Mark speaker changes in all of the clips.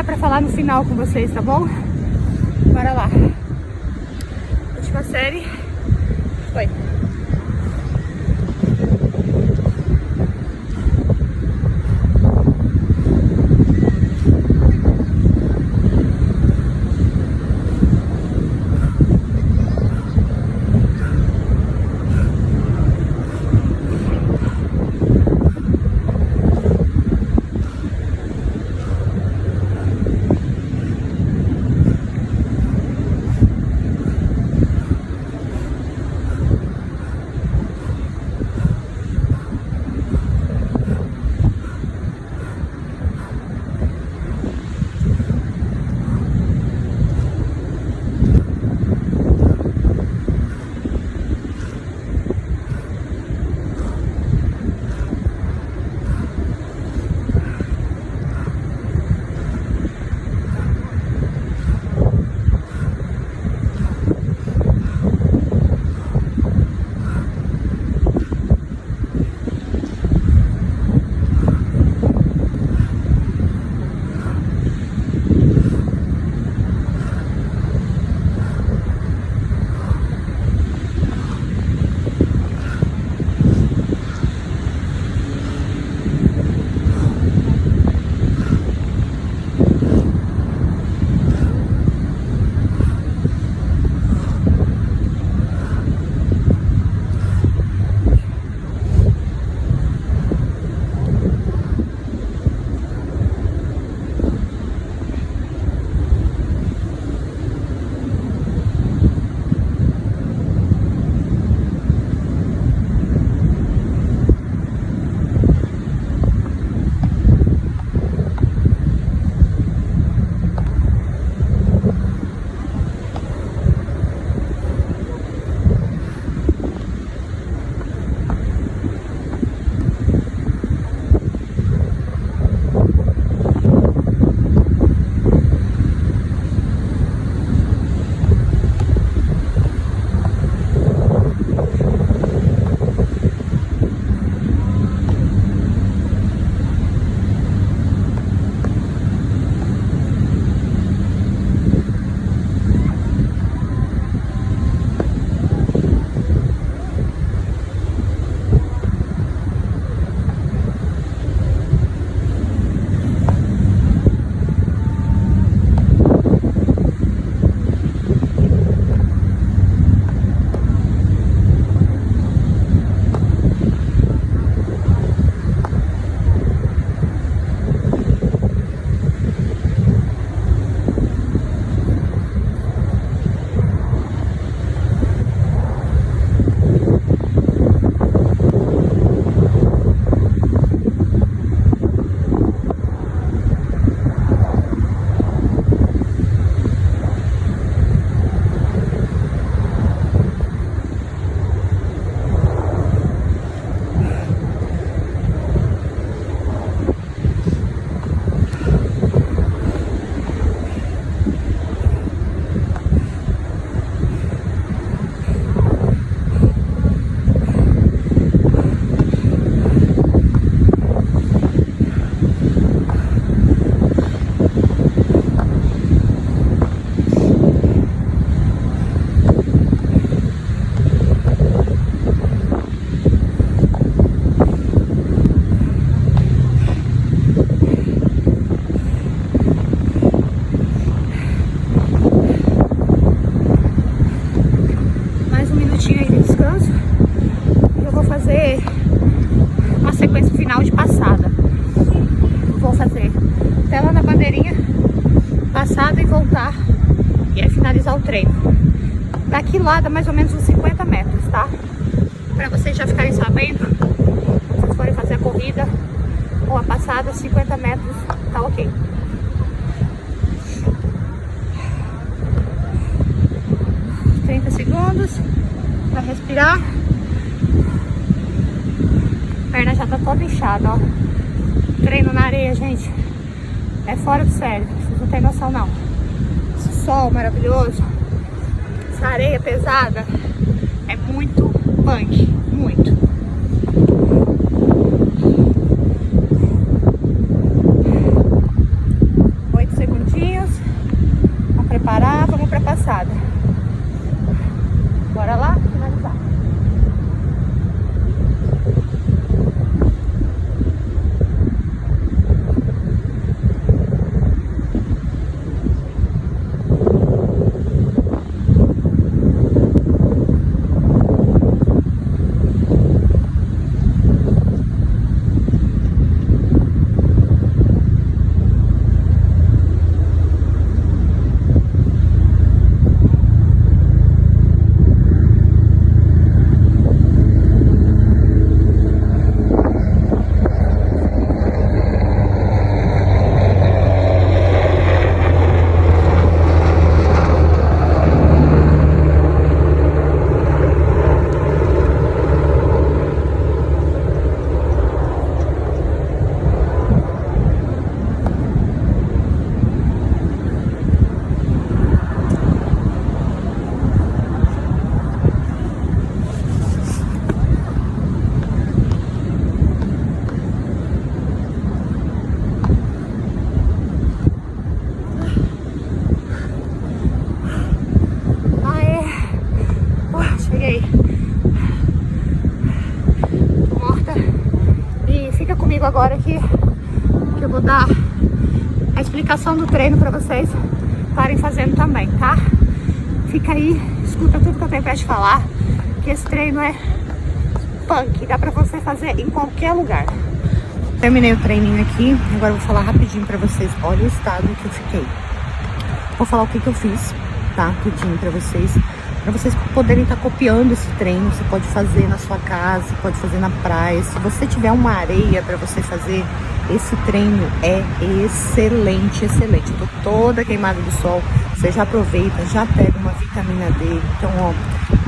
Speaker 1: pra falar no final com vocês, tá bom? Bora lá. Última série. Foi. passada e voltar. E aí finalizar o treino. Daqui lá dá mais ou menos uns 50 metros, tá? Pra vocês já ficarem sabendo, se vocês forem fazer a corrida ou a passada, 50 metros tá ok. Segundos pra respirar. A perna já tá toda inchada, ó. Treino na areia, gente, é fora do sério. Vocês não tem noção, não. Esse sol maravilhoso, essa areia pesada, é muito punk, muito. Oito segundos. explicação do treino pra vocês estarem fazendo também, tá? Fica aí, escuta tudo que eu tenho pra te falar, que esse treino é punk, dá pra você fazer em qualquer lugar. Terminei o treininho aqui, agora eu vou falar rapidinho pra vocês. Olha o estado que eu fiquei. Vou falar o que eu fiz, tá? Tudinho pra vocês poderem estar copiando esse treino. Você pode fazer na sua casa, pode fazer na praia. Se você tiver uma areia pra você fazer, esse treino é excelente, excelente. Eu tô toda queimada do sol, você já aproveita, já pega uma vitamina D. Então, ó,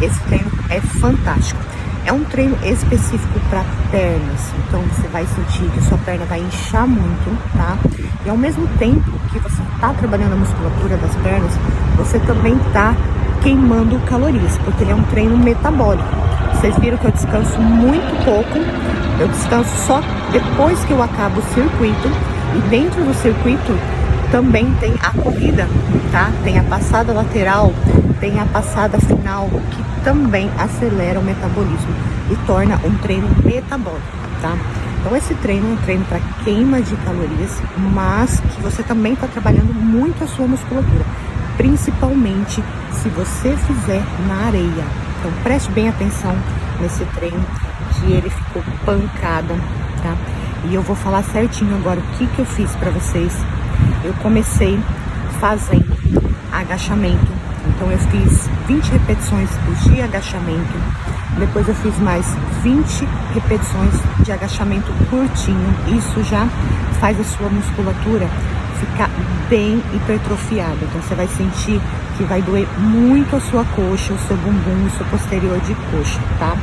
Speaker 1: esse treino é fantástico. É um treino específico para pernas, então você vai sentir que sua perna vai inchar muito, tá? E ao mesmo tempo que você tá trabalhando a musculatura das pernas, você também tá queimando calorias, porque ele é um treino metabólico. Vocês viram que eu descanso muito pouco, eu descanso só depois que eu acabo o circuito, e dentro do circuito também tem a corrida, tá? Tem a passada lateral, tem a passada final, que também acelera o metabolismo e torna um treino metabólico, tá? Então esse treino é um treino para queima de calorias, mas que você também está trabalhando muito a sua musculatura, principalmente se você fizer na areia. Então preste bem atenção nesse treino, que ele ficou pancada, tá? E eu vou falar certinho agora o que eu fiz para vocês. Eu comecei fazendo agachamento, então eu fiz 20 repetições de agachamento, depois eu fiz mais 20 repetições de agachamento curtinho. Isso já faz a sua musculatura ficar bem hipertrofiada, então você vai sentir que vai doer muito a sua coxa, o seu bumbum, o seu posterior de coxa, tá?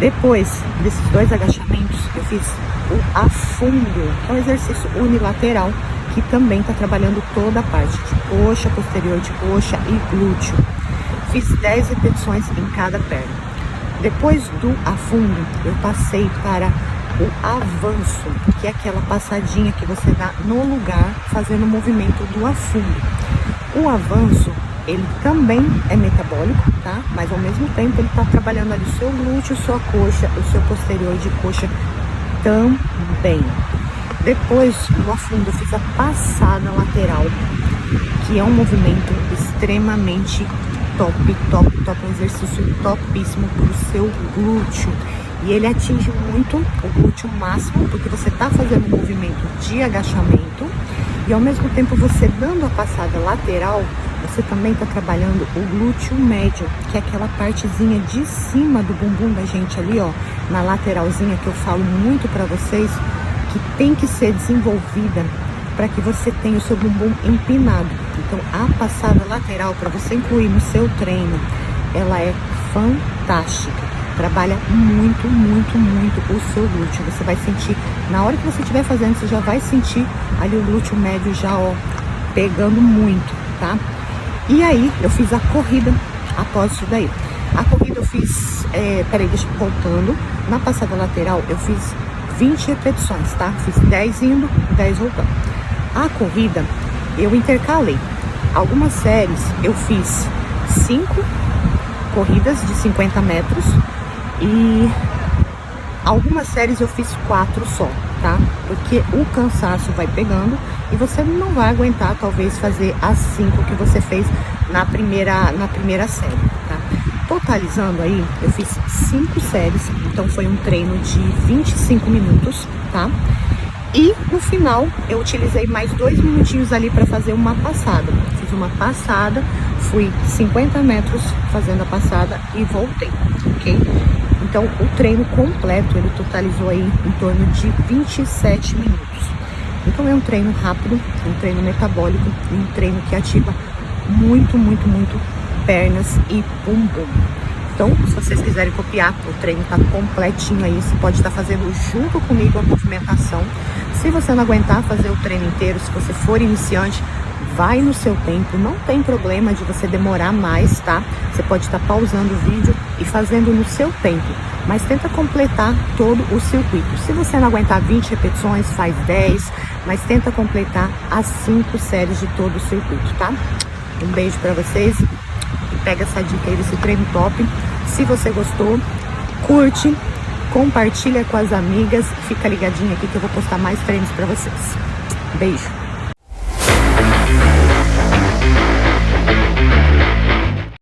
Speaker 1: Depois desses 2 agachamentos, eu fiz o afundo, que é um exercício unilateral, que também está trabalhando toda a parte de coxa, posterior de coxa e glúteo. Fiz 10 repetições em cada perna. Depois do afundo, eu passei para o avanço, que é aquela passadinha que você dá no lugar, fazendo o movimento do afundo. O avanço, ele também é metabólico, tá? Mas ao mesmo tempo ele está trabalhando ali o seu glúteo, sua coxa, o seu posterior de coxa também. Depois do afundo, eu fiz a passada lateral, que é um movimento extremamente top, um exercício topíssimo para o seu glúteo. E ele atinge muito o glúteo máximo, porque você está fazendo um movimento de agachamento e ao mesmo tempo você dando a passada lateral, você também está trabalhando o glúteo médio, que é aquela partezinha de cima do bumbum da gente ali, ó, na lateralzinha, que eu falo muito para vocês, que tem que ser desenvolvida para que você tenha o seu bumbum empinado. Então a passada lateral, para você incluir no seu treino, ela é fantástica. Trabalha muito o seu glúteo. Você vai sentir, na hora que você estiver fazendo, você já vai sentir ali o glúteo médio já, ó, pegando muito, tá? E aí eu fiz a corrida após isso daí. A corrida eu fiz, voltando, na passada lateral eu fiz 20 repetições, tá? Fiz 10 indo, 10 voltando. A corrida eu intercalei. Algumas séries eu fiz 5 corridas de 50 metros e algumas séries eu fiz 4 só, tá? Porque o cansaço vai pegando e você não vai aguentar talvez fazer as 5 que você fez na primeira série, tá? Totalizando aí, eu fiz 5 séries, então foi um treino de 25 minutos, tá? E no final eu utilizei mais 2 minutinhos ali para fazer uma passada. Fiz uma passada, fui 50 metros fazendo a passada e voltei, ok? Então o treino completo ele totalizou aí em torno de 27 minutos. Então é um treino rápido, um treino metabólico, um treino que ativa muito pernas e bumbum. Então, se vocês quiserem copiar, o treino tá completinho aí, você pode estar fazendo junto comigo a movimentação. Se você não aguentar fazer o treino inteiro, se você for iniciante, vai no seu tempo, não tem problema de você demorar mais, tá? Você pode estar pausando o vídeo e fazendo no seu tempo, mas tenta completar todo o circuito. Se você não aguentar 20 repetições, faz 10, mas tenta completar as 5 séries de todo o circuito, tá? Um beijo pra vocês e pega essa dica aí desse treino top. Se você gostou, curte, compartilha com as amigas, fica ligadinho aqui que eu vou postar mais treinos pra vocês. Beijo!